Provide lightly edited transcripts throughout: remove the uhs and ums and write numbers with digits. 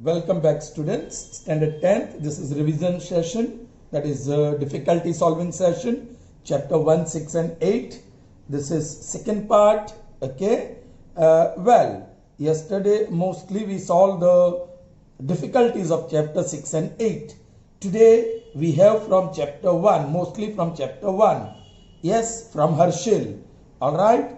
Welcome back students, standard 10th. This is revision session, that is difficulty solving session, chapter 1, 6 and 8. This is second part, okay. Yesterday mostly we solved the difficulties of chapter 6 and 8. Today we have from chapter 1, mostly from chapter 1. Yes, from Herschel. Alright.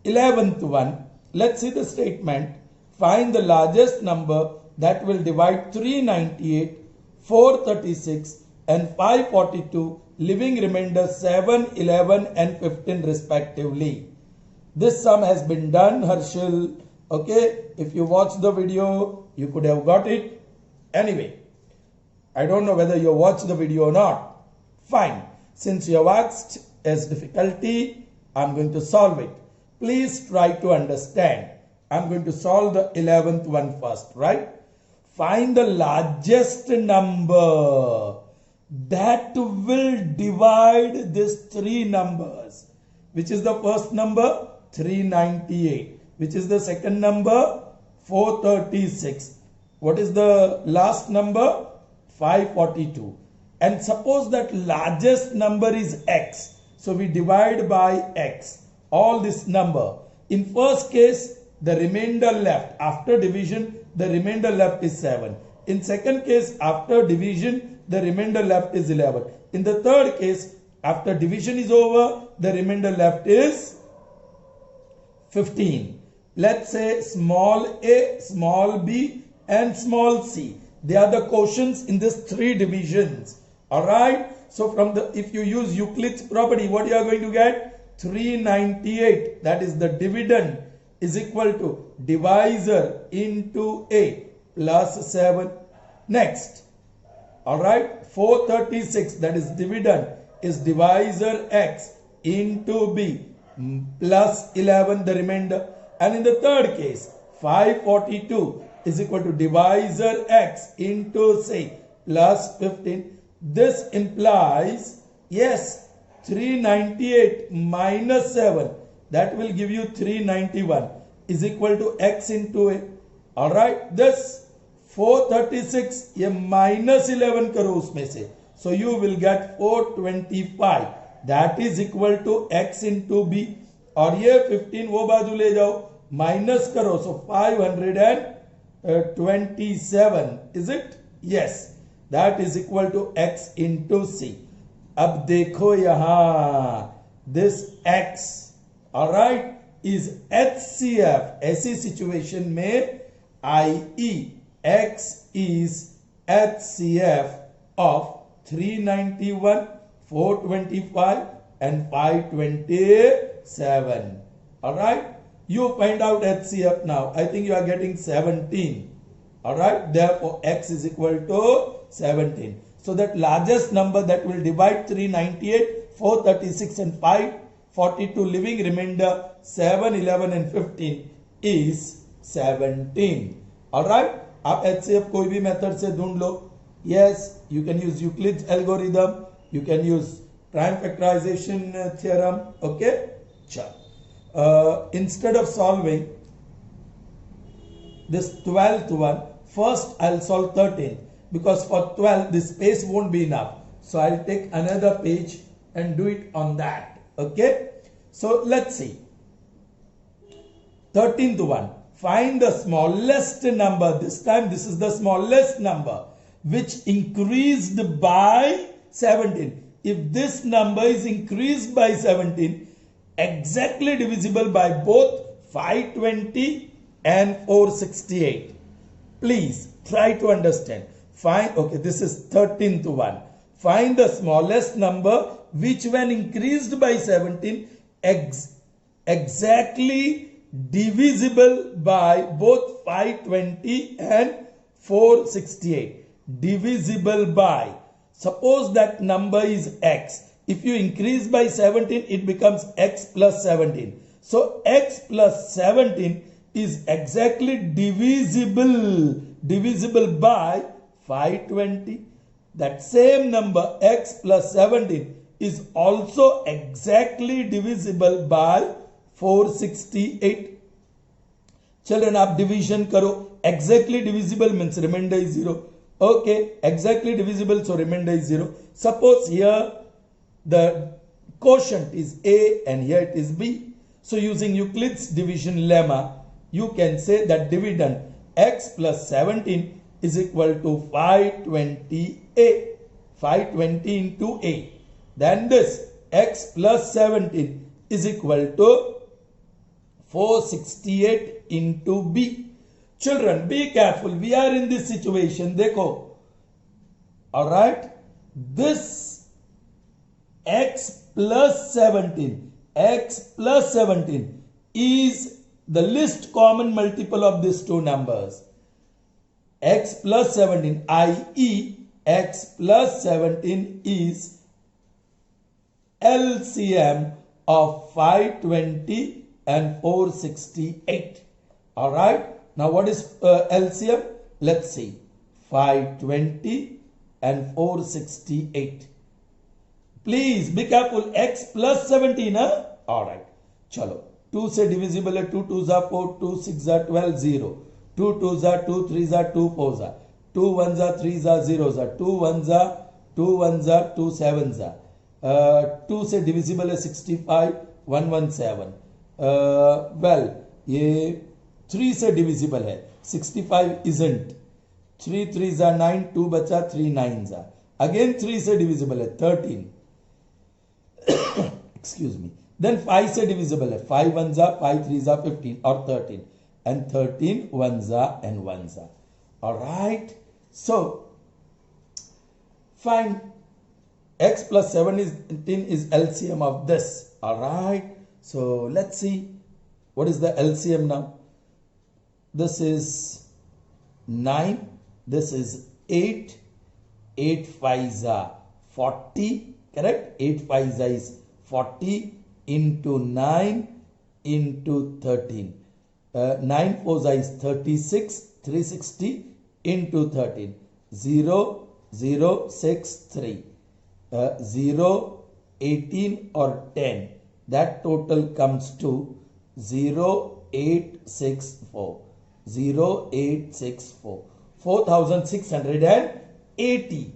11th one. Let's see the statement. Find the largest number that will divide 398, 436 and 542, leaving remainder 7, 11 and 15 respectively. This sum has been done, Herschel. Okay, if you watch the video, you could have got it. Anyway, I don't know whether you watched the video or not. Fine. Since you have asked as difficulty, I'm going to solve it. Please try to understand. I'm going to solve the 11th one first, right? Find the largest number that will divide these three numbers. Which is the first number? 398. Which is the second number? 436. What is the last number? 542. And suppose that largest number is x. So we divide by x. All this number. In first case, the remainder left after division, the remainder left is 7. In second case, after division, the remainder left is 11. In the third case, after division is over, the remainder left is 15. Let's say small a, small b and small c. They are the quotients in these three divisions. Alright. So from the, if you use Euclid's property, what you are going to get? 398. That is the dividend is equal to divisor into a plus 7. Next. Alright. 436. That is dividend is divisor x into b plus 11 the remainder. And in the third case, 542 is equal to divisor x into c plus 15. This implies, yes, 398 minus 7, that will give you 391 is equal to x into a. Alright, this 436 ये minus 11 करो उसमें से. So you will get 425. That is equal to x into b. और ये 15 वो बाजू ले जाओ, minus करो. So 527. Is it? Yes. That is equal to x into c. अब देखो यहाँ, this x, alright, is HCF. ऐसी situation में, i.e. x is HCF of 391, 425 and 527. Alright, you find out HCF now. I think you are getting 17. Alright, therefore x is equal to 17. So that largest number that will divide 398, 436 and 542, leaving remainder 7, 11 and 15 is 17. Alright, आप HCF कोई भी method से ढूंढ लो. Yes, you can use Euclid's algorithm. You can use prime factorization theorem. Okay, instead of solving this 12th one, first I'll solve 13. Because for 12, the space won't be enough. So I'll take another page and do it on that. Okay. So let's see. 13th one. Find the smallest number. This time this is the smallest number which increased by 17. If this number is increased by 17, exactly divisible by both 520 and 468. Please try to understand. Find, okay, this is 13th one. Find the smallest number which when increased by 17 exactly divisible by both 520 and 468. Divisible by. Suppose that number is x. If you increase by 17, it becomes x plus 17. So x plus 17 is exactly divisible by 520. That same number x plus 17 is also exactly divisible by 468. Children, आप division करो. Exactly divisible means remainder is 0. Okay, exactly divisible, so remainder is 0. Suppose here the quotient is A and here it is B. So using Euclid's division lemma, you can say that dividend x plus 17 is equal to 520A. 520 into A. Then this x plus 17 is equal to 468 into B. Children, be careful. We are in this situation. Dekho. Alright. This x plus 17 is the least common multiple of these two numbers. X plus 17, i.e. x plus 17 is LCM of 520 and 468. Alright. Now what is LCM? Let's see. 520 and 468. Please be careful. X plus 17. Huh? Alright. Chalo. 2 से divisible है. 2 2s are 4. 2 6s are 12. 0. 2 2s are 2. 3s are 2. 4s are 2 1s are 3s are 0s are 2 1s are 2 1s are 2 7s are 2 से divisible है 65. 117. Well, ये 3 से divisible है. 65 isn't. 3 3s are 9. 2 बचा. 3 9s are. Again 3 से divisible है 13. Excuse me. Then 5 से divisible है. 5 1s are 5 3s are 15 or 13. And 13 1s are and 1s are. Alright. So, find x plus 17 is LCM of this. Alright. So, let's see. What is the LCM now? This is 9. This is 8. 8 5s are 40. Correct? 8 5s is 40 into 9 into 13. 9 4s is 36. 360 into 13. 0 0 6 3. 0 18 or 10. That total comes to 0864. 0864. 4680.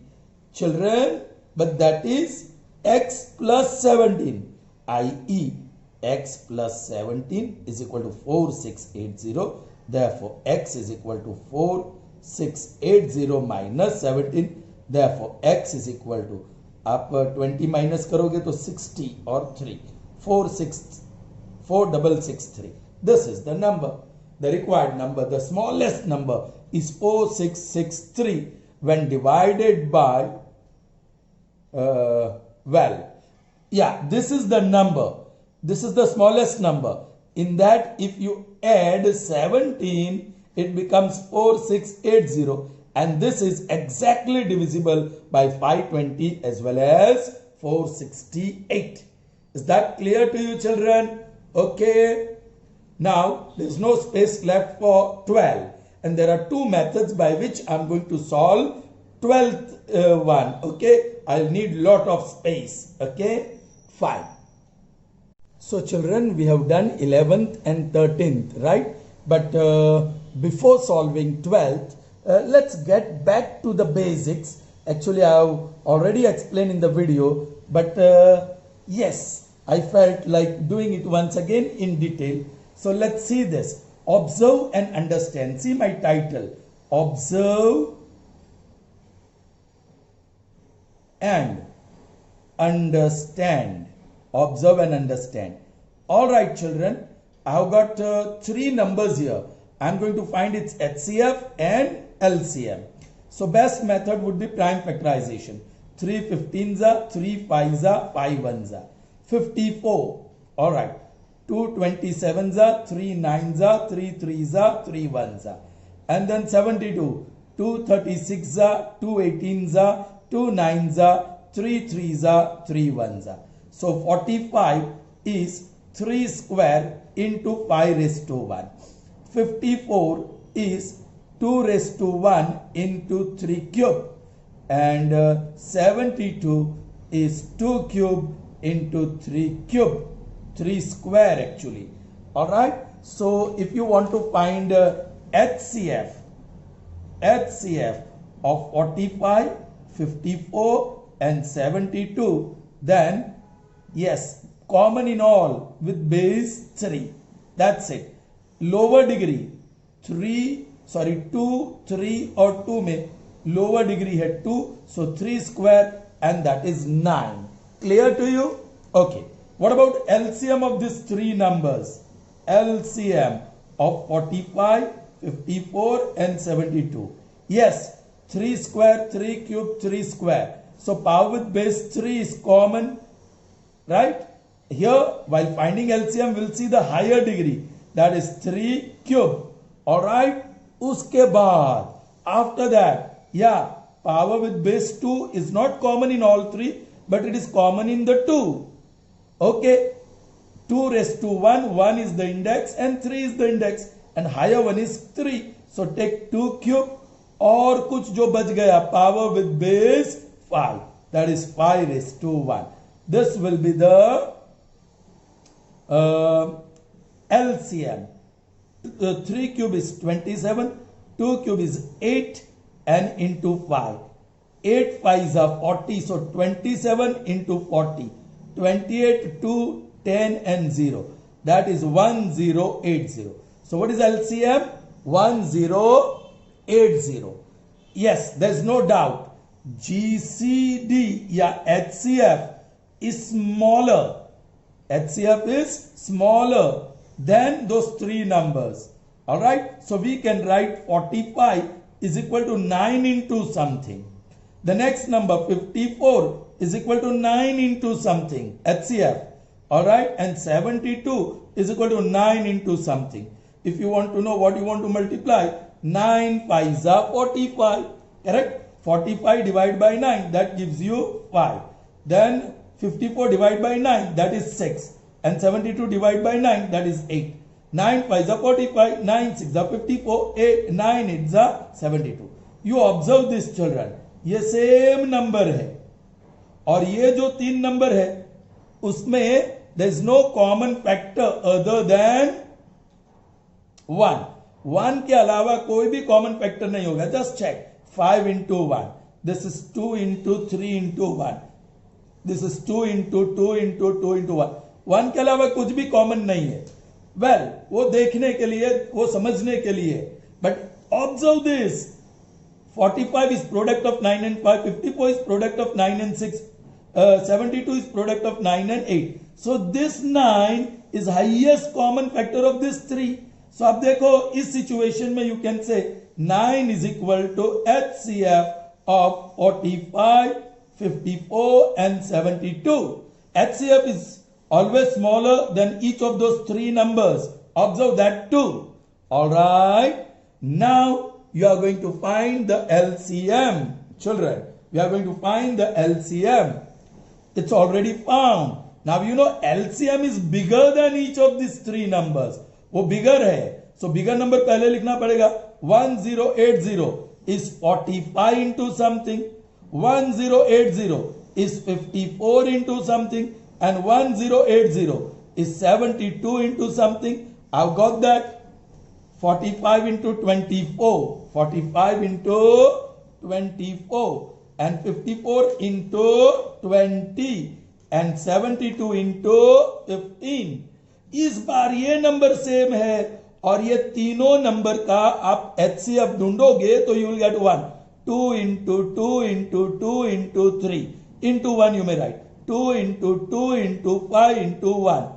Children, but that is x plus 17, i.e. x plus 17 is equal to 4680. Therefore, x is equal to 4680 minus 17. Therefore, x is equal to, आप 20 minus करोगे तो 60 or 3. 4663. This is the number. The required number, the smallest number is 4663 when divided by, this is the number. This is the smallest number. In that, if you add 17, it becomes 4680. And this is exactly divisible by 520 as well as 468. Is that clear to you, children? Okay. Now, there is no space left for 12. And there are two methods by which I am going to solve 12th one. Okay. I'll need lot of space. Okay. Fine. So, children, we have done 11th and 13th, right? But before solving 12th, let's get back to the basics. Actually, I have already explained in the video, but yes, I felt like doing it once again in detail. So let's see this. Observe and understand. See my title. Observe and understand. Observe and understand. All right, children. I have got 3 numbers here. I am going to find its HCF and LCM. So best method would be prime factorization. 3 15s are, 3 5s are, 5 1s are. 54. All right. 2 27s are, 3 9s are, 3 3s are, 3 1s are. And then 72. 2 36s are, 2 18s are, 2 9s are, 3 3s are, 3 1s are. So 45 is 3 square into 5 raised to 1. 54 is 2 raised to 1 into 3 cube. And 72 is 2 cube into 3 cube. 3 square actually. Alright. So if you want to find HCF of 45, 54 and 72, then yes, common in all with base 3. That's it. Lower degree 2, 3 और 2 में lower degree है 2, so 3 square and that is 9. Clear to you? Okay. What about LCM of these three numbers? LCM of 45, 54 and 72. Yes, 3 square, 3 cube, 3 square. So power with base 3 is common, right? Here, while finding LCM, we'll see the higher degree. That is 3 cube. Alright? Uske baad, after that, yeah, power with base 2 is not common in all three, but it is common in the 2. Okay? 2 raised to 1, 1 is the index and 3 is the index. And higher one is 3. So take 2 cube और कुछ जो बच गया power with base 5. That is 5 raised to 1. This will be the LCM. 3 cube is 27, 2 cube is 8 and into 5. 8 5s are 40, so 27 into 40. 28, 2, 10 and 0. That is 1080. So what is LCM? 1080. Yes, there is no doubt. GCD या HCF is smaller. HCF is smaller than those three numbers. Alright, so we can write 45 is equal to 9 into something. The next number 54 is equal to 9 into something, HCF. Alright, and 72 is equal to 9 into something. If you want to know what you want to multiply, 9 5s are 45, correct? 45 divided by 9, that gives you 5. Then 54 divided by 9, that is 6. And 72 divided by 9, that is 8. 9 5s are 45, 9 6 are 54, 8, 9 8s are 72. You observe this, children. ये same number है और ये जो तीन number है उसमें there is no common factor other than 1. 1 के अलावा कोई भी common factor नहीं होगा. Just check. 5 into 1. This is 2 into 3 into 1. This is 2 into 2 into 2 into 1. 1 के अलावा कुछ भी common नहीं है. Well, वो देखने के लिए, वो समझने के लिए. But observe this. 45 is product of 9 and 5. 54 is product of 9 and 6. 72 is product of 9 and 8. So this 9 is highest common factor of this 3. So अब देखो इस situation में you can say 9 is equal to HCF of 45, 54 and 72. HCF is always smaller than each of those three numbers. Observe that too. Alright. Now you are going to find the LCM. Children, we are going to find the LCM. It's already found. Now you know LCM is bigger than each of these three numbers. वो bigger है. So bigger number पहले लिखना पड़ेगा. 1080 is 45 into something. 1080 is 54 into something. And 1080 is 72 into something. I've got that. 45 into 24. 45 into 24. And 54 into 20. And 72 into 15. इस बार ये number same है और ये तीनों नंबर का आप HCF ढूंढोगे तो you will get 1. 2 into 2 into 2 into 3 into 1 you may write. 2 into 2 into 5 into 1.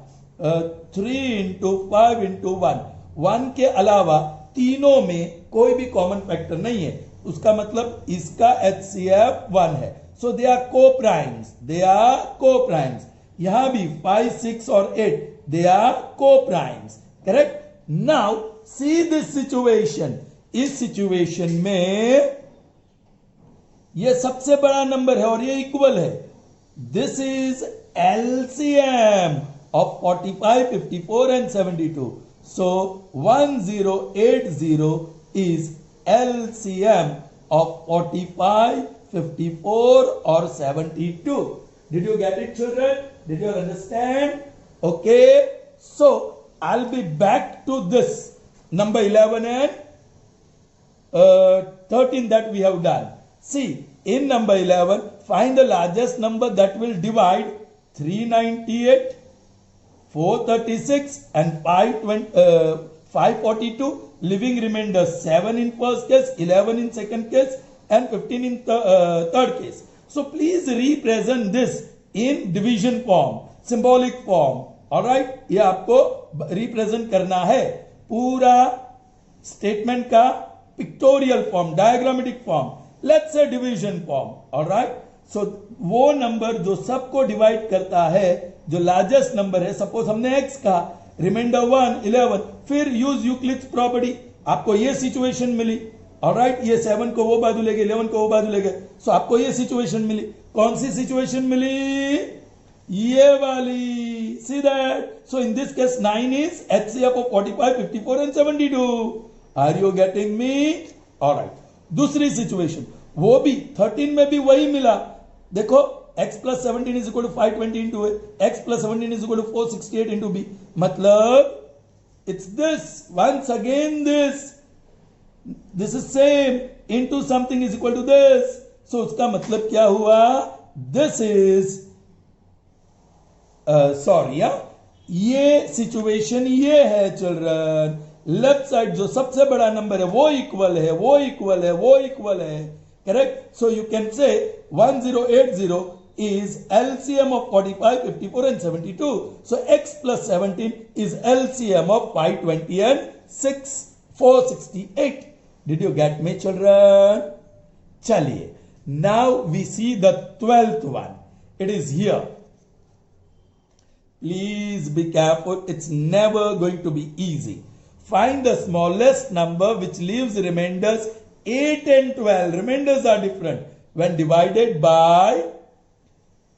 3 into 5 into 1. 1 के अलावा तीनों में कोई भी कॉमन फैक्टर नहीं है. उसका मतलब इसका HCF 1 है. So they are co-primes. They are co-primes. यहाँ भी 5, 6 और 8 they are co-primes. Correct? Now see this situation. इस situation में ये सबसे बड़ा नंबर है और ये इक्वल है. This is LCM of 45, 54 and 72. So 1080 is LCM of 45, 54 or 72. Did you get it, children? Did you understand? Okay. So I'll be back to this number 11 and 13 that we have done. See, in number 11, find the largest number that will divide 398, 436 and 542, leaving remainder 7 in first case, 11 in second case and 15 in third case. So please represent this in division form, symbolic form. Alright, ये आपको represent करना है पूरा statement का pictorial form, diagrammatic form, let's say division form. Alright, so वो number जो सबको divide करता है, जो लार्जेस्ट नंबर है, सपोज हमने x का रिमाइंडर 1 11, फिर यूज यूक्लिड्स प्रॉपर्टी, आपको ये सिचुएशन मिली. ऑलराइट, ये 7 को वो बाजू ले गए, 11 को वो बाजू ले गए, सो आपको ये सिचुएशन मिली. कौन सी सिचुएशन मिली? ये वाली. See that. So in this case 9 is HCF of 45, 54 and 72. Are you getting me? Alright, दूसरी सिचुएशन वो भी 13 में भी वही मिला. देखो, x plus 17 is equal to 520 into A, x plus 17 is equal to 468 into B. मतलब it's this, once again this is same into something is equal to this. So उसका मतलब क्या हुआ? This is sorry, ये situation ये है children. Left side जो सबसे बड़ा नंबर है वो इक्वल है, वो इक्वल है, वो इक्वल है. करेक्ट. सो यू कैन से 1080 is LCM of 45, 54 and 72. So x plus 17 is LCM of 520 and 468. Did you get me, children? Chaliye. Now we see the 12th one. It is here. Please be careful. It's never going to be easy. Find the smallest number which leaves remainders 8 and 12. Remainders are different when divided by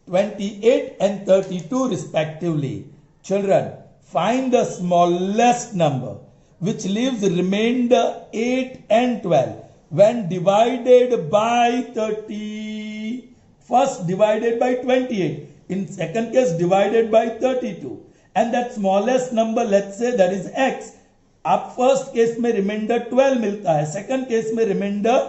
28 and 32 respectively. Children, find the smallest number which leaves remainder 8 and 12 when divided by 30. First divided by 28. In second case divided by 32. And that smallest number, let's say that is x. आप first case में reminder 12 मिलता है, second case में reminder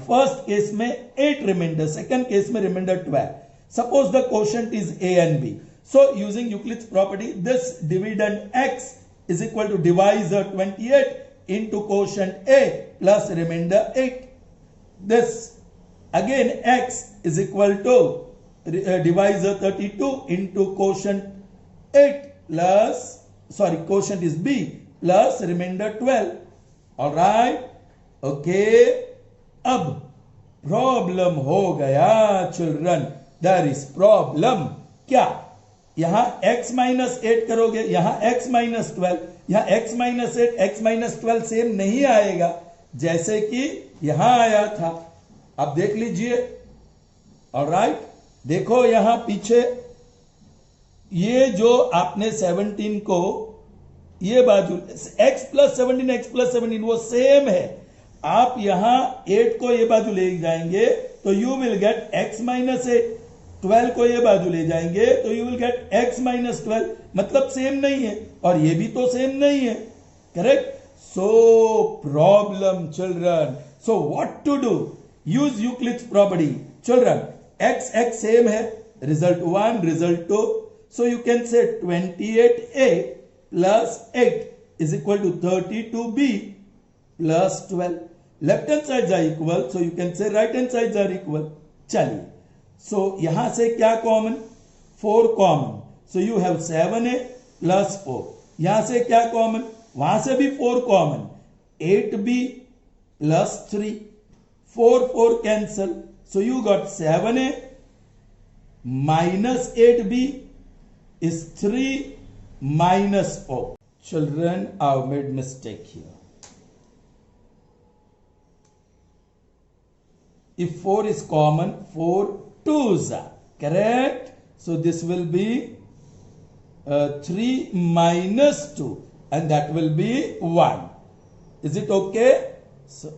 first case में 8 reminder, second case में reminder 12. Suppose the quotient is A and B. So using Euclid's property, this dividend x is equal to divisor 28 into quotient A plus remainder 8. This again x is equal to divisor 32 into quotient 8 plus, quotient is B plus remainder 12. Alright? Okay. अब problem हो गया children. There is problem. क्या? यहां x minus 8 करोगे, यहां x minus 12, यहां x minus 8, x minus 12 same नहीं आएगा जैसे कि यहां आया था. अब देख लीजिए. ऑलराइट, देखो यहां पीछे ये जो आपने 17 को ये बाजू x plus 17 वो सेम है. आप यहां 8 को ये बाजू ले जाएंगे तो you will get x minus 8. 12 को ये बाजू ले जाएंगे तो you will get x minus 12. मतलब सेम नहीं है और ये भी तो सेम नहीं है. Correct. So problem children. So what to do? Use Euclid's property. Children, x same है, result 1, result 2. So you can say 28a plus 8 is equal to 32b plus 12. Left hand sides are equal, so you can say right hand sides are equal. चलिए, so यहां से क्या common? 4 common. So you have 7a plus 4. यहां से क्या common? वहां से भी 4 common. 8b plus 3. 4 cancel. So you got 7a minus 8b is 3 minus 4. Children, I've made mistake here. If 4 is common, 4 twos are correct. So this will be 3 minus 2 and that will be 1. Is it okay? So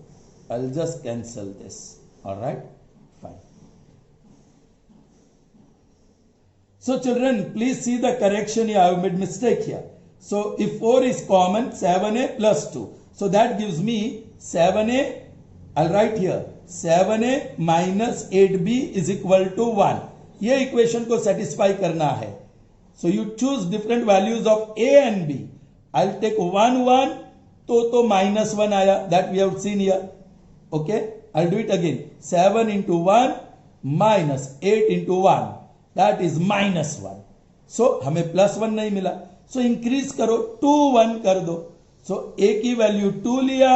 I'll just cancel this. All right, fine. So children, please see the correction here. I have made mistake here. So if 4 is common, 7a plus 2. So that gives me 7a, I'll write here, 7a minus 8b is equal to 1. ये equation को satisfy करना है. So you choose different values of a and b. I'll take 1, 1, तो minus 1 आया, that we have seen here. Okay, I'll do it again. 7 into 1 minus 8 into 1, that is minus 1. So हमें plus 1 नहीं मिला. So increase करो, 2, 1 कर दो. So a की value 2 लिया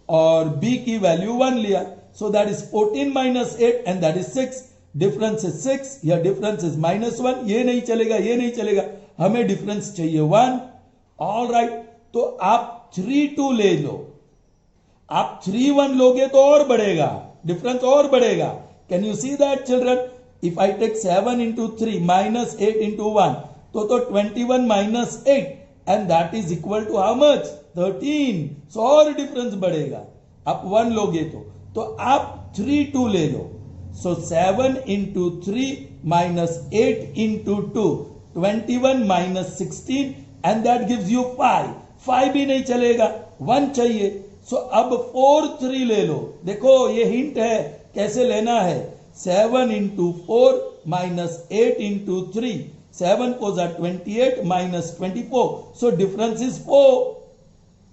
और b की वैल्यू 1 लिया. So that is 14 minus 8 and that is 6. Difference is 6. Here difference is minus 1. ये नहीं चलेगा, ये नहीं चलेगा. हमें difference चाहिए 1. All right. तो आप 3, 2 ले लो. आप 3, 1 लोगे तो और बढ़ेगा. Difference और बढ़ेगा. Can you see that, children? If I take 7 into 3 minus 8 into 1, तो 21 minus 8 and that is equal to how much? 13. So और difference बढ़ेगा. आप 1 लोगे तो आप 3, 2 ले लो. So 7 into 3 minus 8 into 2, 21 minus 16 and that gives you 5. 5 भी नहीं चलेगा, 1 चाहिए. So अब 4, 3 ले लो. देखो ये हिंट है कैसे लेना है. 7 into 4 minus 8 into 3. 7 4s are 28 minus 24. So difference is 4.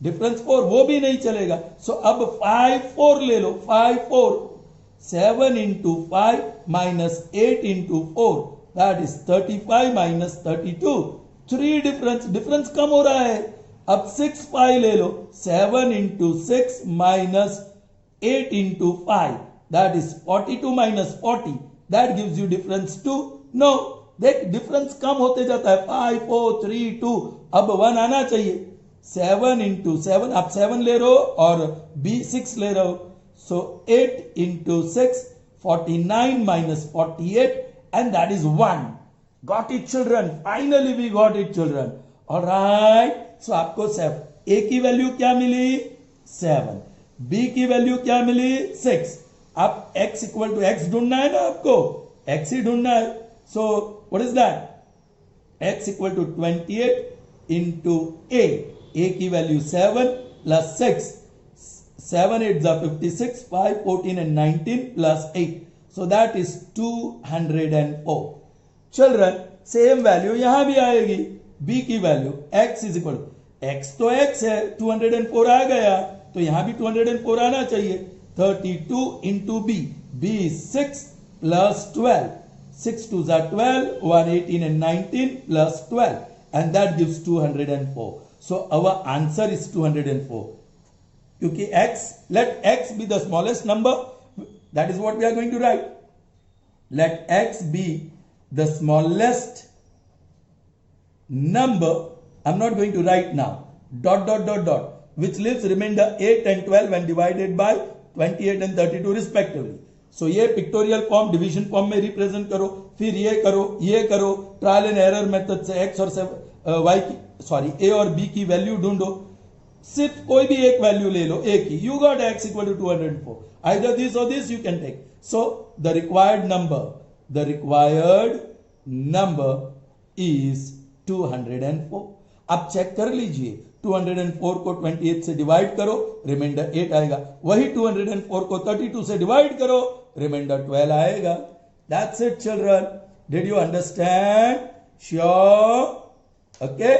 Difference 4, वो भी नहीं चलेगा. So अब 5, 4 ले लो. 5, 4. 7 into 5 minus 8 into 4. That is 35 minus 32. 3 difference कम हो रहा है. अब 6, 5 ले लो. 7 into 6 minus 8 into 5. That is 42 minus 40. That gives you difference 2. No, देख difference कम होते जाता है. 5, 4, 3, 2. अब 1 आना चाहिए. 7 into 7, आप 7 ले रहे हो और b 6 ले रहे हो. So 8 into 6, 49 minus 48 and that is 1. Got it, children? Finally we got it, children. Alright. So आपको 7. A की वैल्यू क्या मिली? 7. B की वैल्यू क्या मिली? 6. आप x इक्वल टू x ढूंढना है ना आपको? x ही ढूंढना है. So what is that? x equal to 28 into A. A की value 7 plus 6. 7 8s are 56, 5, 14 and 19 plus 8. So that is 204. Children, same value यहाँ भी आएगी. B की value x is equal to x तो x है, 204 आ गया, तो यहाँ भी 204 आना चाहिए. 32 into B. B is 6 plus 12. 6 2s are 12, 1 18 and 19 plus 12 and that gives 204. So our answer is 204. क्योंकि x, let x be the smallest number, that is what we are going to write. Let x be the smallest number. I'm not going to write now. Dot dot dot dot, which leaves remainder 8 and 12 when divided by 28 and 32 respectively. So ये pictorial form division form में represent करो, फिर ये करो trial and error method से x और y की a और b की वैल्यू ढूंढो. सिर्फ कोई भी एक वैल्यू ले लो, एक ही. You got x equal to 204. Either this और this you can take. So the required number is 204. आप चेक कर लीजिए. 204 को 28 से डिवाइड करो, रिमाइंडर 8 आएगा. वही 204 को 32 से डिवाइड करो, रिमाइंडर 12 आएगा. That's it children. Did you understand? Sure? Okay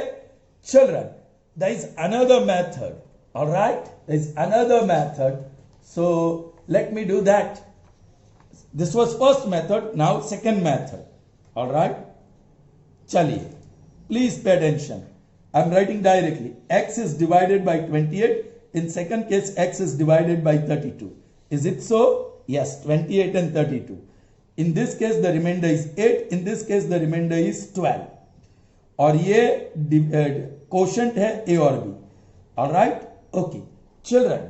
children, there is another method. All right, there is another method. So let me do that. This was first method, now second method. All right, chaliye, please pay attention. I'm writing directly. X is divided by 28. In second case, x is divided by 32. Is it so? Yes, 28 and 32. In this case the remainder is 8. In this case the remainder is 12. और ये quotient है a और b. All right, okay children,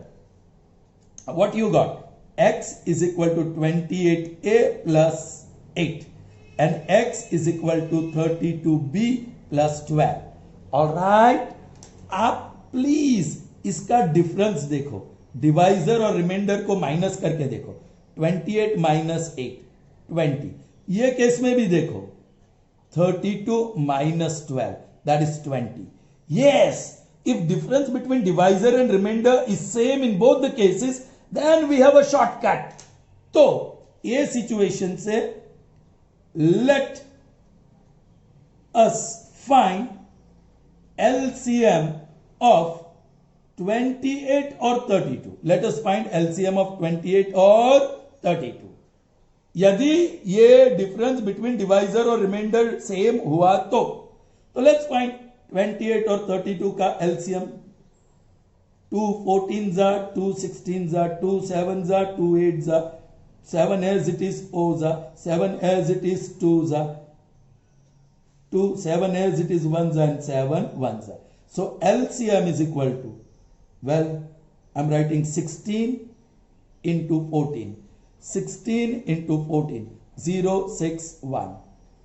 what you got? X is equal to 28a plus 8 and x is equal to 32b plus 12. All right, आप please इसका difference देखो, divisor और reminder को minus करके देखो. 28 minus 8, 20. ये केस में भी देखो, 32 minus 12, that is 20. Yes, if difference between divisor and remainder is same in both the cases, then we have a shortcut. तो ये situation से let us find LCM of 28 or 32. Let us find LCM of 28 or 32. यदि ये difference between divisor और reminder same हुआ तो let's find 28 और 32 का एलसीएम. 2 14 जा, 2 16 जा, 2 7 जा, 2 8 जा, 7 as it is 4 जा, 7 as it is 2 जा, 2 7 as it is 1 जा, and 7 1 जा. So LCM is equal to, well, I'm writing 16 into 14. 16 into 14, 0 6 1.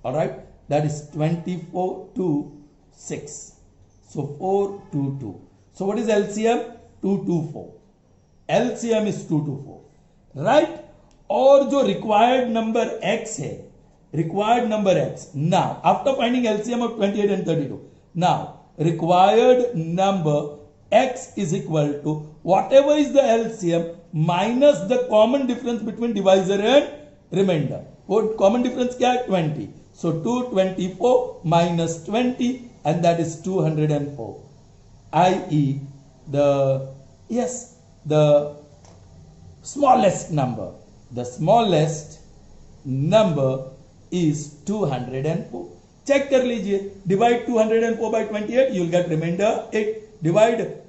All right, that is 24 to 6. So 4 2 2. So what is LCM? 224. LCM is 224, right? और जो required number x है, required number x. Now after finding LCM of 28 and 32, now required number x is equal to whatever is the LCM minus the common difference between divisor and remainder. What common difference क्या है? 20. So 224 minus 20, and that is 204. i.e. the smallest number. The smallest number is 204. Check कर लीजिए. Divide 204 by 28, you will get remainder 8. Divide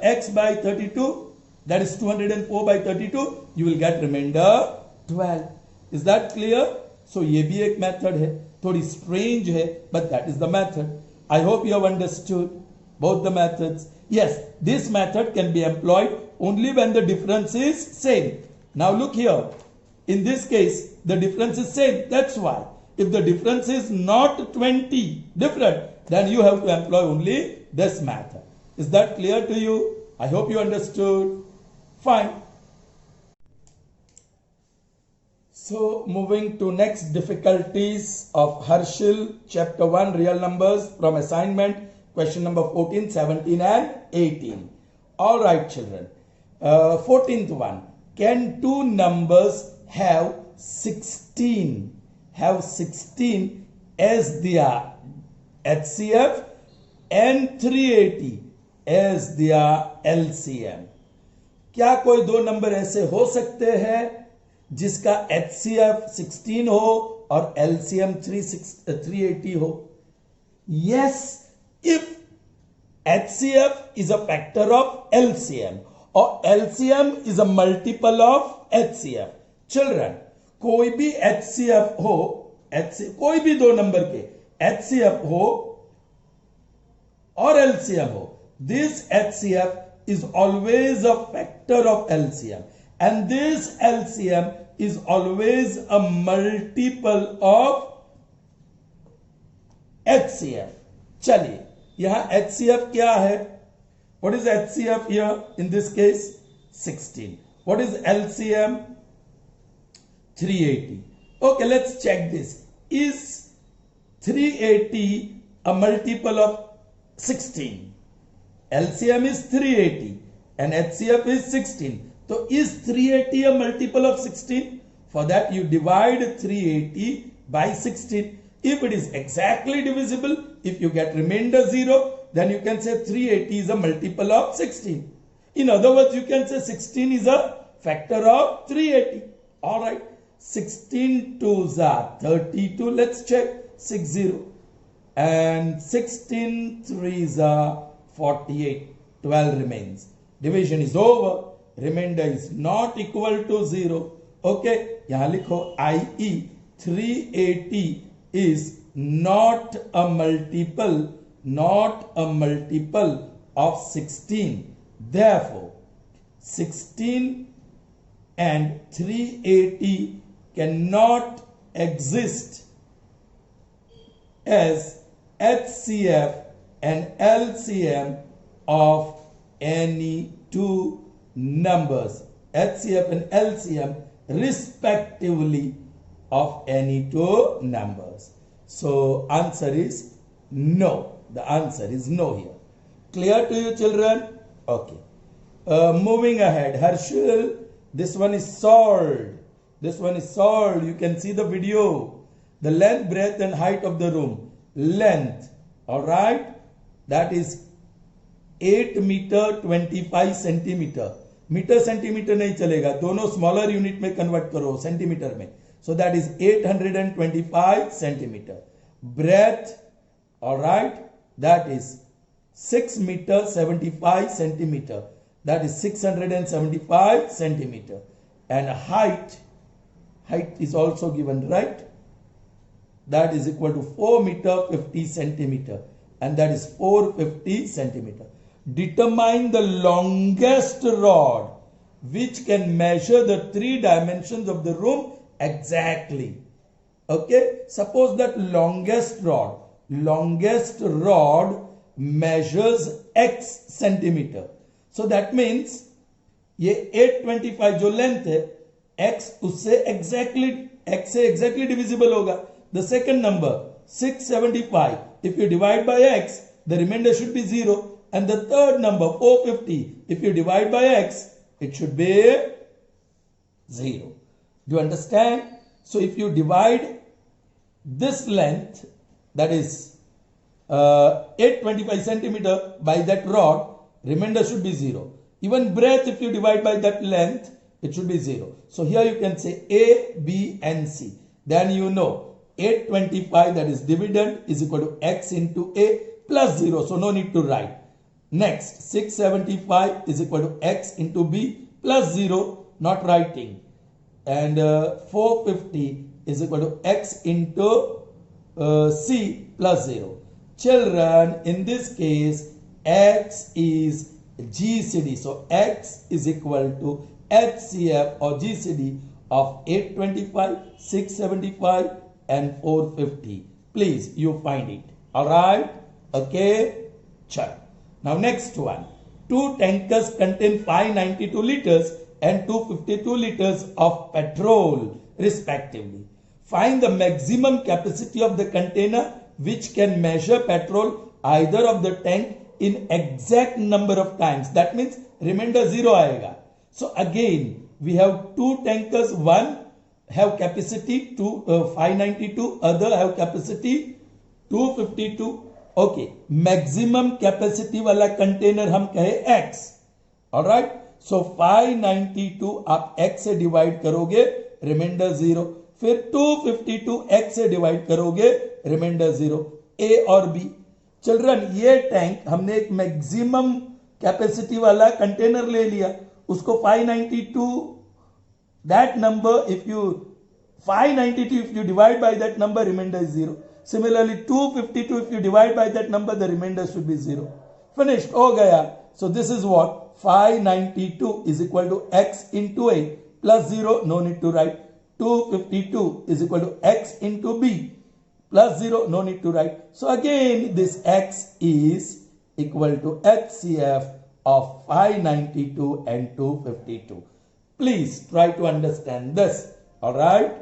x by 32, that is 204 by 32, you will get remainder 12. Is that clear? So ये भी एक method है, थोड़ी strange है, but that is the method. I hope you have understood both the methods. Yes, this method can be employed only when the difference is same. Now look here. In this case, the difference is same. That's why. If the difference is not 20 different, then you have to employ only this method. Is that clear to you? I hope you understood. Fine. So moving to next difficulties of Herschel, chapter 1, real numbers from assignment, question number 14, 17 and 18. All right, children. 14th one. Can two numbers have 16 as their HCF and 380 as their LCM? क्या कोई दो number ऐसे हो सकते हैं जिसका HCF 16 हो और LCM 380 हो? Yes, if HCF is a factor of LCM or LCM is a multiple of HCF. Children, कोई भी HCF हो, कोई भी दो नंबर के HCF हो और LCM हो, this HCF is always a factor of LCM, and this LCM is always a multiple of HCF. चलिए, यहां HCF क्या है? What is HCF here? In this case, 16. What is LCM? 380. Okay, let's check this. Is 380 a multiple of 16? LCM is 380 and HCF is 16. So is 380 a multiple of 16? For that you divide 380 by 16. If it is exactly divisible, if you get remainder 0, then you can say 380 is a multiple of 16. In other words, you can say 16 is a factor of 380. Alright, 16 2s are 32. Let's check. 60. And 16 3s are 48. 12 remains. Division is over. Remainder is not equal to 0. Okay, यहाँ लिखो i.e. 380 is not a multiple of 16. Therefore, 16 and 380 cannot exist as HCF and LCM of any two numbers. HCF and LCM respectively of any two numbers. So answer is no. The answer is no here. Clear to you, children? Okay. Moving ahead, Harshil, this one is solved. This one is solved. You can see the video. The length, breadth and height of the room. Length, alright, that is 8 meter 25 centimeter. Metre centimetre नहीं चलेगा, दोनों smaller unit में convert करो centimetre में. So that is 825 centimeter. Breadth, alright, that is 6 meter 75 centimeter. That is 675 centimeter. And height is also given, right? That is equal to 4 meter 50 centimeter. And that is 450 centimeter. Determine the longest rod which can measure the 3 dimensions of the room exactly. Okay, suppose that longest rod measures x centimeter. So that means ये 825 जो length है, x उससे exactly divisible होगा. The second number 675, if you divide by x, the remainder should be 0. And the third number 450, if you divide by x, it should be 0. Do you understand? So if you divide this length, that is 825 centimeter by that rod, remainder should be 0. Even breadth, if you divide by that length, it should be 0. So here you can say A, B and C. Then you know 825, that is dividend, is equal to x into A plus 0. So no need to write. Next, 675 is equal to x into B plus 0, not writing. And 450 is equal to x into C plus 0. Children, in this case, x is GCD. So x is equal to HCF or GCD of 825, 675 and 450. Please, you find it. Alright? Okay? Check. Now next one. 2 tankers contain 592 liters and 252 liters of petrol respectively. Find the maximum capacity of the container which can measure petrol either of the tank in exact number of times. That means remainder 0 आएगा. So again we have 2 tankers, one have capacity 592, other have capacity 252. Okay, maximum capacity वाला container हम कहे x. Alright, so 592 आप x से divide करोगे, reminder 0. फिर 252 x से divide करोगे, रिमाइंडर 0. A और B. चिल्ड्रन, ये टैंक हमने एक मैक्सिमम कैपेसिटी वाला कंटेनर ले लिया, उसको 592, that number if you 592 if you divide by that number, remainder is 0. Similarly 252 if you divide by that number, the remainder should be 0. Finished, ho gaya. So this is what 592 is equal to x into A plus 0, no need to write. 252 is equal to x into B plus 0, no need to write. So again this x is equal to HCF of 592 and 252. Please try to understand this. Alright.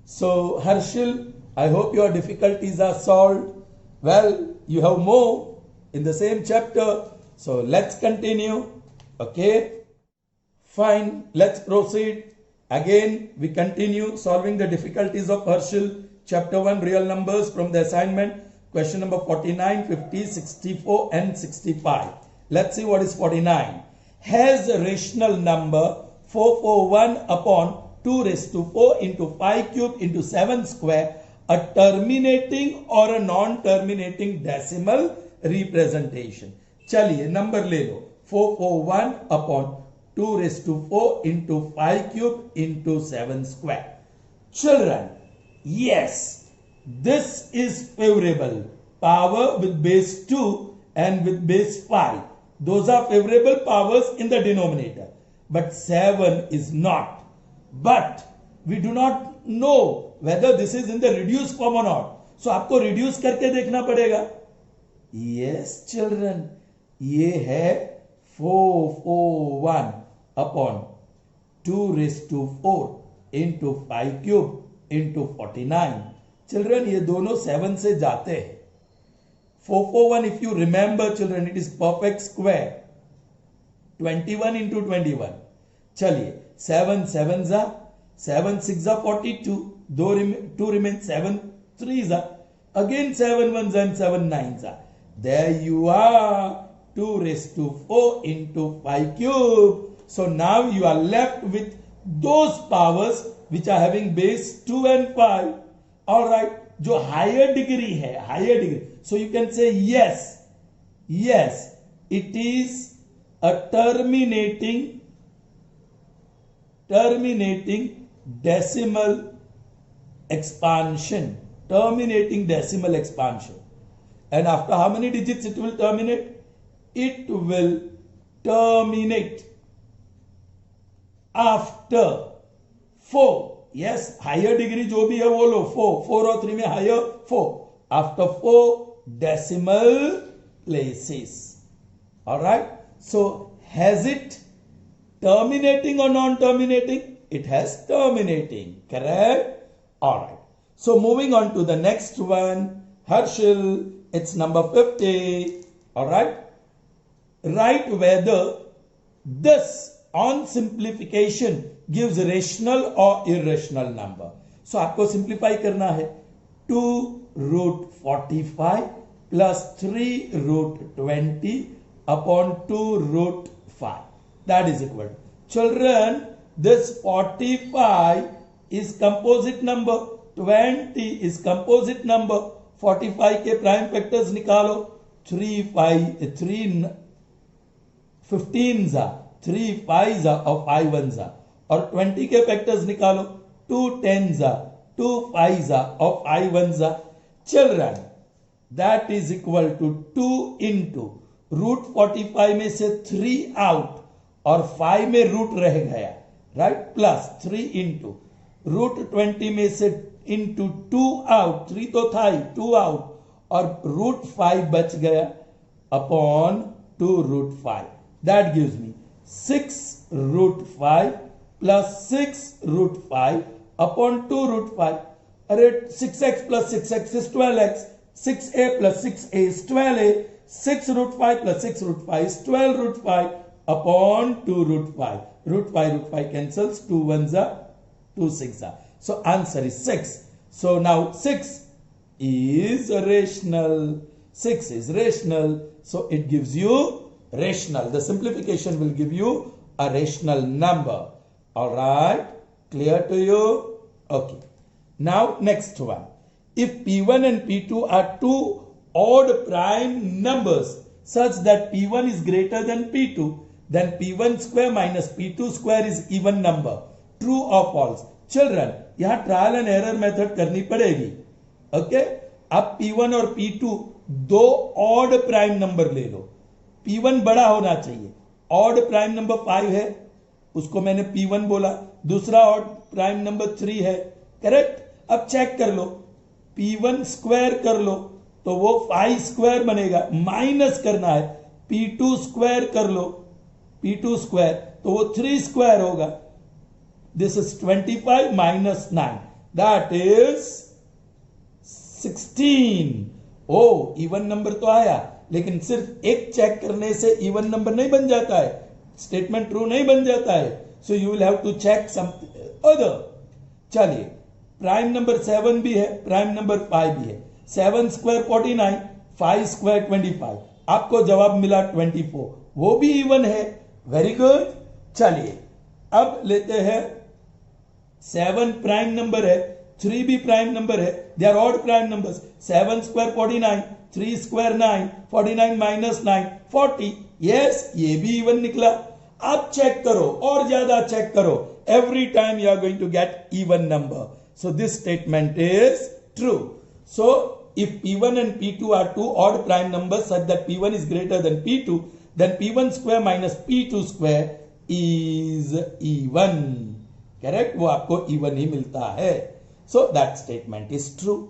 So Harshil, I hope your difficulties are solved. Well, you have more in the same chapter. So let's continue. Okay. Fine. Let's proceed. Again, we continue solving the difficulties of Harshil. Chapter 1, real numbers from the assignment. Question number 49, 50, 64 and 65. Let's see what is 49. Has a rational number 441 upon 2 raised to 4 into 5 cube into 7 square a terminating or a non-terminating decimal representation. चलिए number ले लो 441 upon 2 raised to 4 into 5 cube into 7 square. Children, yes, this is favorable. Power with base 2 and with base 5. Those are favorable powers in the denominator. But 7 is not. But we do not know whether this is in the reduced form or not. So आपको reduce करके देखना पड़ेगा. Yes, children, ये है 441 upon 2 raised to 4 into 5 cube into 49. Children, ये दोनों 7 से जाते हैं. 441, if you remember children, it is perfect square. 21 into 21. चलिए 7 7 जा 7 6 जा 42, 2 remain, 7 3 जा again 7 1 and 7 9 जा. There you are, 2 raised to 4 into 5 cube. So now you are left with those powers which are having base 2 and 5. All right, जो higher degree है, higher degree. So you can say yes, it is a terminating decimal expansion. Terminating decimal expansion. And after how many digits it will terminate? It will terminate after 4. Yes, higher degree जो भी है वो लो 4 और 3 में higher 4. After 4 decimal places. Alright. So has it terminating or non-terminating? It has terminating. Correct? Alright. So moving on to the next one. Harshil, it's number 50. Alright. Write whether this on simplification gives rational or irrational number. So आपको simplify करना है 2 root 45 plus 3 root 20 upon 2 root 5. That is equal to. Children, this 45 is composite number, 20 is composite number. 45 के prime factors निकालो. 3 15s are 3 5s are और 5 1s are. और 20 के factors निकालो. 2 10s are 2 5s are और 5 1s are. Children, that is equal to 2 into root 45 में से 3 out और 5 में रूट रह गया, राइट, प्लस 3 इंटू रूट 20 में से इंटू 2 आउट, 3 तो था ही, 2 आउट और रूट 5 बच गया upon 2 root 5. That gives me 6 root 5 plus 6 root 5 upon 2 root 5. अरे 6x plus 6x is 12x. 6a plus 6a is 12a. 6 root 5 plus 6 root 5 is 12 root 5 upon 2 root 5. Root 5 cancels. 2 1s are 2 6 are. So answer is 6. So now 6 is rational. 6 is rational. So it gives you rational. The simplification will give you a rational number. Alright. Clear to you? Okay. Now next one. If P1 and P2 are two odd prime numbers such that P1 is greater than P2, then P1 square minus P2 square is even number. True or false? Children, यहाँ trial and error method करनी पड़ेगी. Okay, अब P1 और P2 दो odd prime number ले लो. P1 बड़ा होना चाहिए. ऑड प्राइम नंबर 5 है, उसको मैंने P1 बोला. दूसरा ऑड प्राइम नंबर 3 है. करेक्ट. अब चेक कर लो, P1 स्क्वायर कर लो तो वो 5 स्क्वायर बनेगा. माइनस करना है, P2 स्क्वायर कर लो, P2 स्क्वायर तो वो 3 स्क्वायर होगा. This is 25 minus 9, that is 16. Oh, even number तो आया, लेकिन सिर्फ एक चेक करने से इवन नंबर नहीं बन जाता है, स्टेटमेंट ट्रू नहीं बन जाता है. So you will have to check something other. चलिए, प्राइम नंबर 7 भी है, प्राइम नंबर 5 भी है. 7 स्क्वायर 49, 5 स्क्वायर 25. आपको जवाब मिला 24. वो भी इवन है. Very good. चलिए अब लेते हैं 7 प्राइम नंबर है, 3 भी प्राइम नंबर है. They are odd prime numbers. 7 square 49, 3 square 9, 49 minus 9 40. Yes, ये भी इवन निकला. आप चेक करो और ज्यादा चेक करो. Every time you are going to get even number. So this statement is true. So if P1 and P2 are two odd prime numbers such that P1 is greater than P2, then P1 square minus P2 square is even. Correct? वो आपको even ही मिलता है. So that statement is true.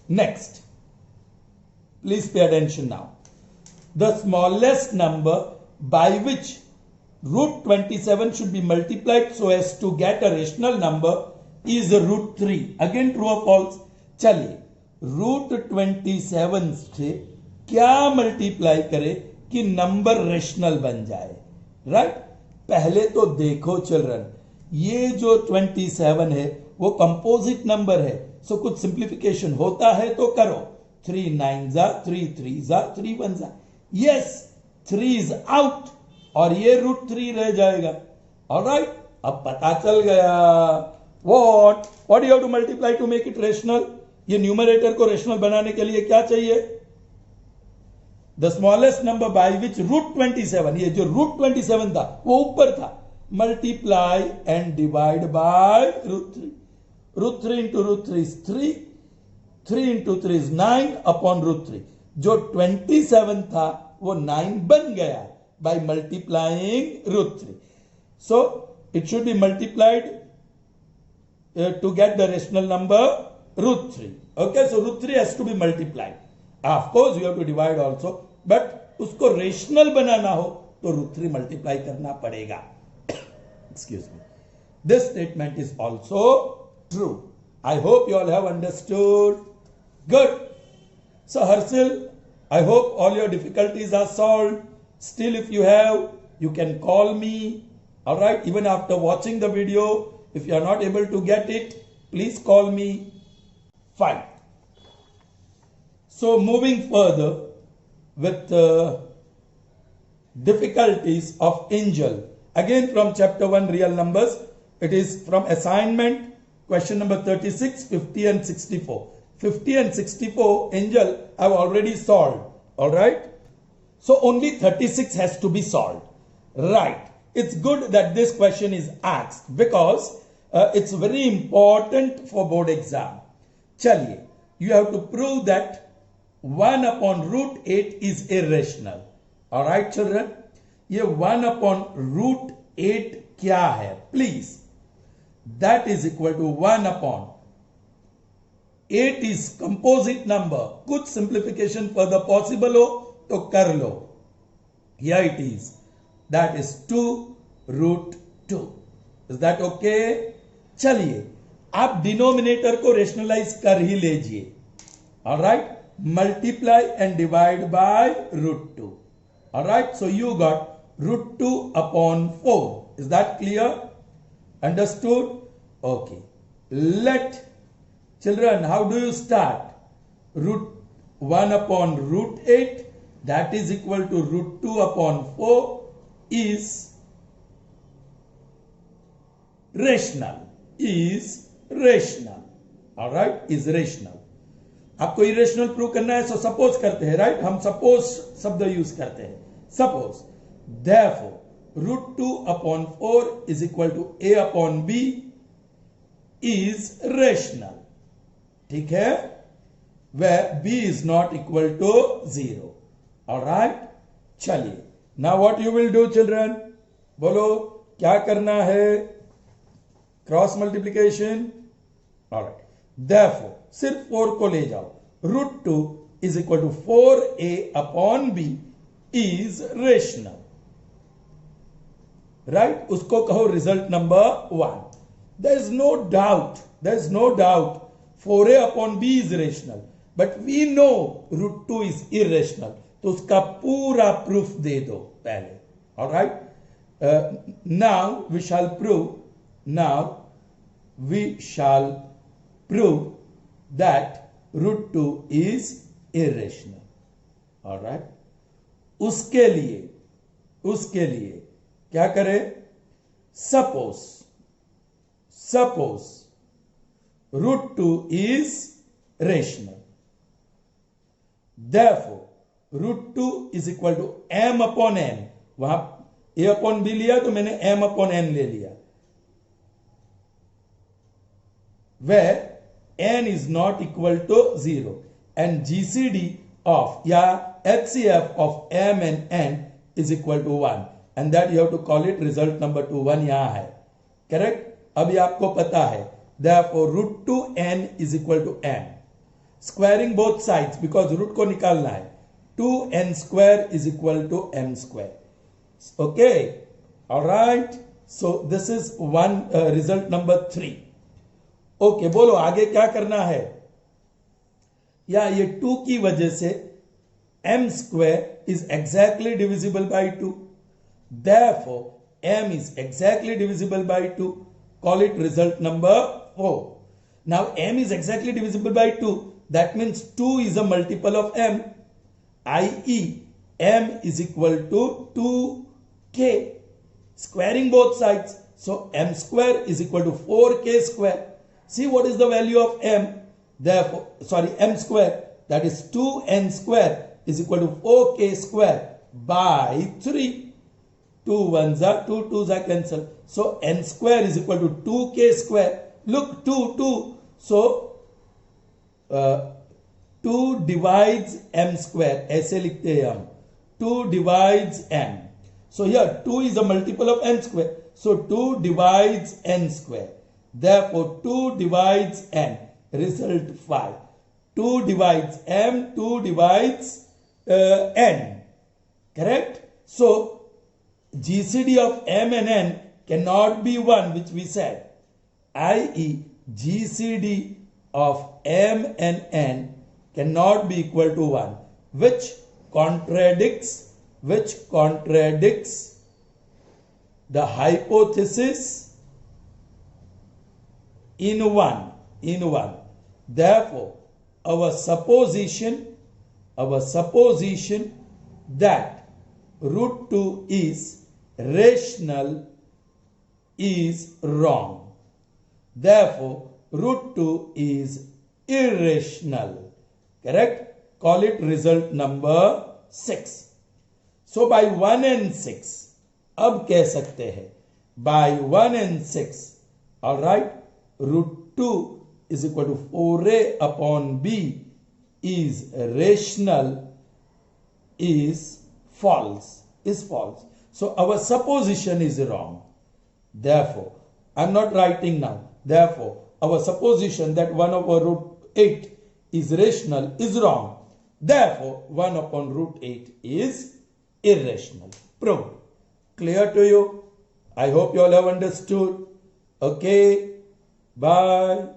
Next. Please pay attention now. The smallest number by which root 27 should be multiplied so as to get a rational number is root 3. Again true or false? चलिए, root 27 से क्या multiply करे कि number rational बन जाए, right. पहले तो देखो चिल्ड्रन, ये जो 27 है वो कंपोजिट नंबर है, सो कुछ सिंप्लीफिकेशन होता है तो करो। 3 9 जा 3 3 जा 3 1 जा, यस 3 इज आउट और ये √3 रह जाएगा। ऑलराइट, अब पता चल गया what you have to multiply two make it rational. ये न्यूमरेटर को रेशनल बनाने के लिए क्या चाहिए? The smallest number by which √27, ये जो √27 था वो ऊपर था, multiply and divide by √3। √3 into √3 is 3, 3 into 3 is 9 upon √3। जो 27 था वो 9 बन गया by multiplying √3। So it should be multiplied to get the rational number √3। Okay, so √3 has to be multiplied। Of course you have to divide also, but उसको rational बनाना हो तो √3 multiply करना पड़ेगा। Excuse me। This statement is also true। I hope you all have understood। Good। So Harshil, I hope all your difficulties are solved। Still, if you have, you can call me। All right, even after watching the video, if you are not able to get it, please call me। Fine। So moving further with difficulties of Angel, again from chapter 1 real numbers, it is from assignment question number 36, 50 and 64। 50 and 64 Angel I've already solved, all right, so only 36 has to be solved, right? It's good that this question is asked because it's very important for board exam। चलिए, you have to prove that 1 upon √8 is irrational। All right children, ये 1 upon √8 क्या है? Please, that is equal to 1 upon 8 is composite number। कुछ simplification further possible हो तो कर लो। Here it is, that is 2 √2। Is that okay? चलिए, आप denominator को रेशनलाइज कर ही लीजिए। All right, multiply and divide by √2। All right, so you got √2 upon 4। Is that clear? Understood? Okay, let children, how do you start? √1 upon √8, that is equal to √2 upon 4 is rational। Is rational। All right, is rational। आपको irrational prove करना है, so suppose करते हैं, right? हम suppose शब्द use करते हैं। Suppose therefore √2 upon 4 is equal to a upon b is rational। ठीक है, where b is not equal to 0। all right, चलिए, now what you will do children, बोलो क्या करना है? Cross multiplication. all right, therefore सिर्फ 4 को ले जाओ, √2 is equal to 4a upon b is rational, right? उसको कहो result number 1। there is no doubt 4a upon b is rational, but we know √2 is irrational, तो उसका पूरा प्रूफ दे दो पहले। all right, now we shall prove that √2 is irrational। all right, उसके लिए क्या करें? Suppose √2 is rational, therefore √2 is equal to m upon n। वहां a upon b लिया तो मैंने m upon n ले लिया, where n is not equal to 0 and GCD of या HCF of m and n is equal to 1, and that you have to call it result number 2। 1 यहां है, correct? अभी आपको पता है, therefore √2 n is equal to m, squaring both sides because root को निकालना है, 2n square is equal to m square। okay, all right, so this is one result number 3। Okay, बोलो आगे क्या करना है? या ये 2 की वजह से m square is exactly divisible by 2. Therefore, m is exactly divisible by 2. Call it result number 4. Now, m is exactly divisible by 2. That means 2 is a multiple of m, i.e. m is equal to 2k. Squaring both sides. So, m square is equal to 4k square. See what is the value of m? Therefore, m square, that is 2n square is equal to 4k square by 3. 2 1s are 2 2s are cancelled. So, n square is equal to 2k square. Look, 2. So, 2 divides m square. ऐसे लिखते हैं हम. 2 divides m. So, here 2 is a multiple of n square. So, 2 divides n square. Therefore, 2 divides n. Result 5. 2 divides m, 2 divides n. Correct? So, GCD of m and n cannot be 1, which we said. I.e. GCD of m and n cannot be equal to 1, which contradicts the hypothesis in 1. Therefore, our supposition that root 2 is rational is wrong. Therefore, root 2 is irrational. Correct? Call it result number 6. So, by 1 and 6, अब कह सकते हैं, by 1 and 6, alright, root 2 is equal to 4a upon b is rational is false. So, our supposition is wrong. Therefore, I am not writing now. Therefore, our supposition that 1 over root 8 is rational is wrong. Therefore, 1 upon root 8 is irrational. Proved. Clear to you? I hope you all have understood. Okay. Bye.